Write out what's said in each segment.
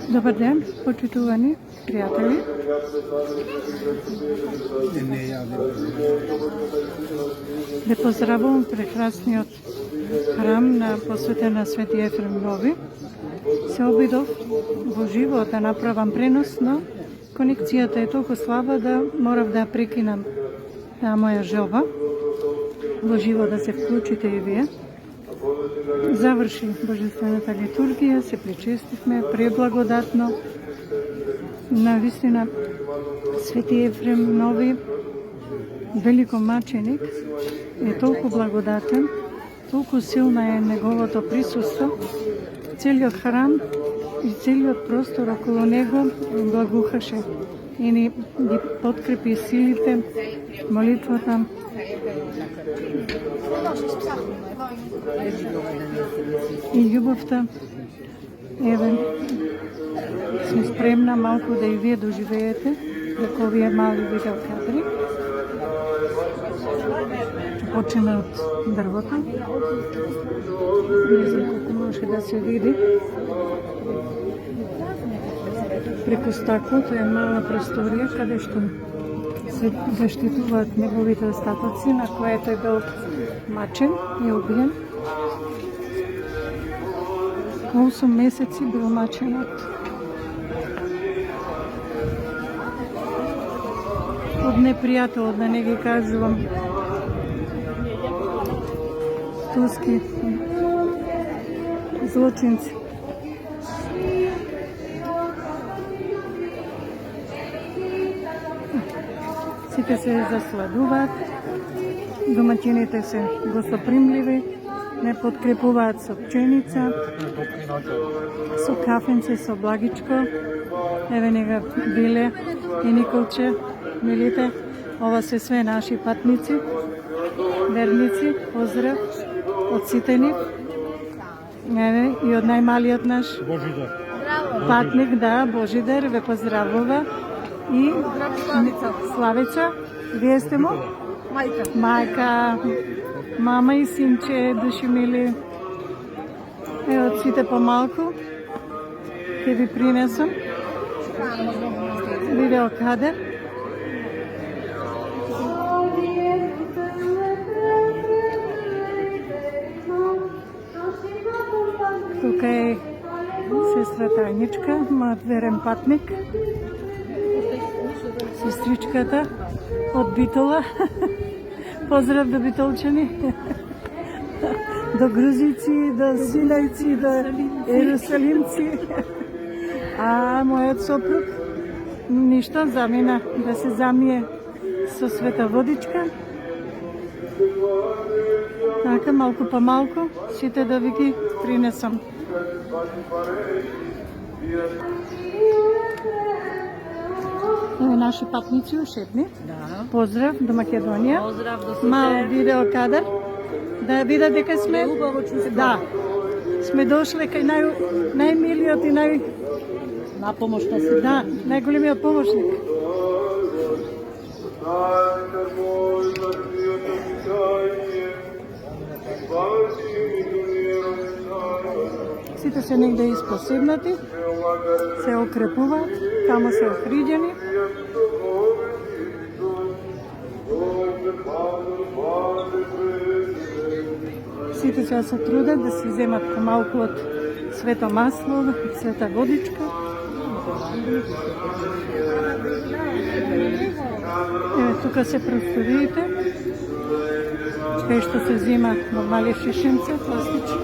Добар ден, почитувани пријатели. Ве поздравувам прекрасниот храм посветен на Свети Ефрем Нови. Се обидов во живо да направам пренос, но конекцијата е толку слаба да морав да прекинам моја желба во живо да се вклучите и вие. Заврши Божествената литургија, се причестивме преблагодатно. Навистина Свети Ефрем Нови, великомаченик, е толку благодатен, толку силна е неговото присуство. Целиот храм и целиот простор околу него благухаше и ни подкрепи силите, молитвата. И љубовта. Еве, сме спремна малку да и вие доживеете преку овие мали видеокадри. Почнеме од дрвото. Не знам колку може да се види. Преку стаклото е мала просторија каде што се заштитуваат неговите остатоци, на која тој бил мачен и убиен. 8 месеци бил маченат. Од непријател, да не ги кажувам. Турски злочинци. Сите се засладуваат, домаќините се гостопримливи, не подкрепуваат со пченица, со кафенце, со благичко. Еве нега Биле и Николче, милите, ова се све наши патници, верници, поздрав од сите нив. Еве и од најмалиот наш патник, да, Божидар, ве поздравува. И Славица, вие сте му? Мајка, мама и синче, души мили. Ево од сите помалку, ќе ви принесам видеокадер. Тука е сестра Тајничка, мојот верен патник. Сестричката од Битола. Поздрав до битолчани. До грузици, до синајци, до ерусалимци. А мојот сопруг ништо, замина да се замие со света водичка. Така, малку по малку, сите да ви ги принесам. Наши патници ушетни. Да. Поздрав до Македонија. Поздрав до сите. Мал видеокадр. Да видат дека сме. Да. Сме дошле кај најмилиот и на помошта си. Да, најголемиот помошник. Сите се негде испосебнати, се окрепуваат, тамо се охриđeni. Сите ќе се трудат да си земат помалку од свето масло, од света водичка. Еве тука се просториите, кај што се зема во мали шишенце, пластични.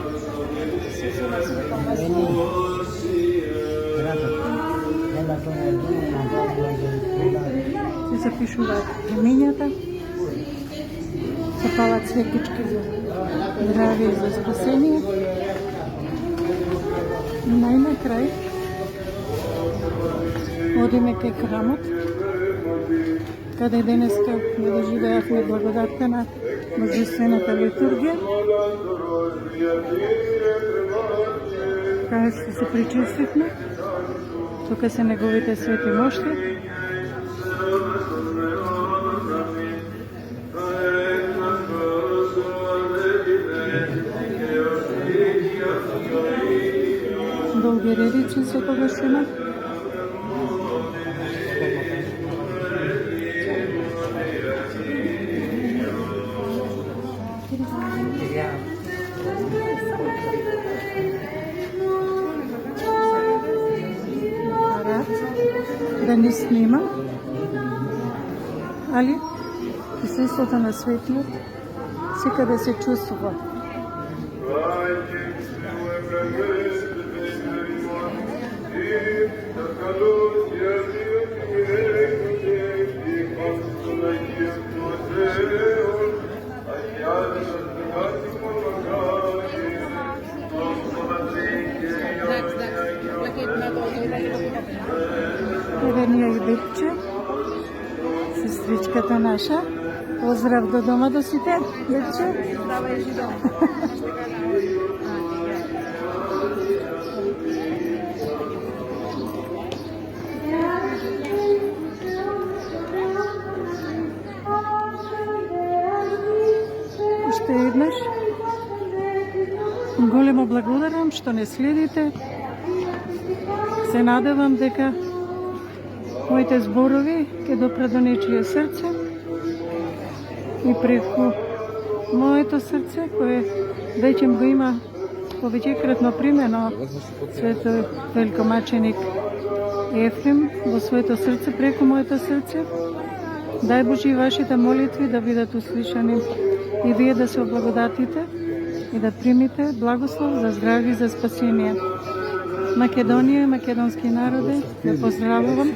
Се запишуваат имењата, се палат светички за здравје и за спасение. И најнакрај одиме кај храмот, каде денеска не доживеавме благодатта на Божествената литургија, каде што се причестивме. Тука се неговите свети мошти. долги редици секогаш има. Да не снима, али присуството на светлиот секаде се чувствува. Еве ние и Бепче, сестричката наша. Поздрав до дома до сите, Бепче. Здрава и живо. Уште еднаш големо благодарам што не следите. Се надевам дека моите зборови ќе допрат до нечие срце и преку моето срце, кое веќе го има повеќекратно примено светој великомаченик Ефрем во своето срце, преку моето срце, дај Божи вашите молитви да бидат услишани и вие да се облагодатите и да примите благослов за здравје и за спасение. Македонија и македонски народи, ве поздравувам.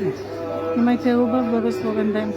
Имајте убав, благословен ден.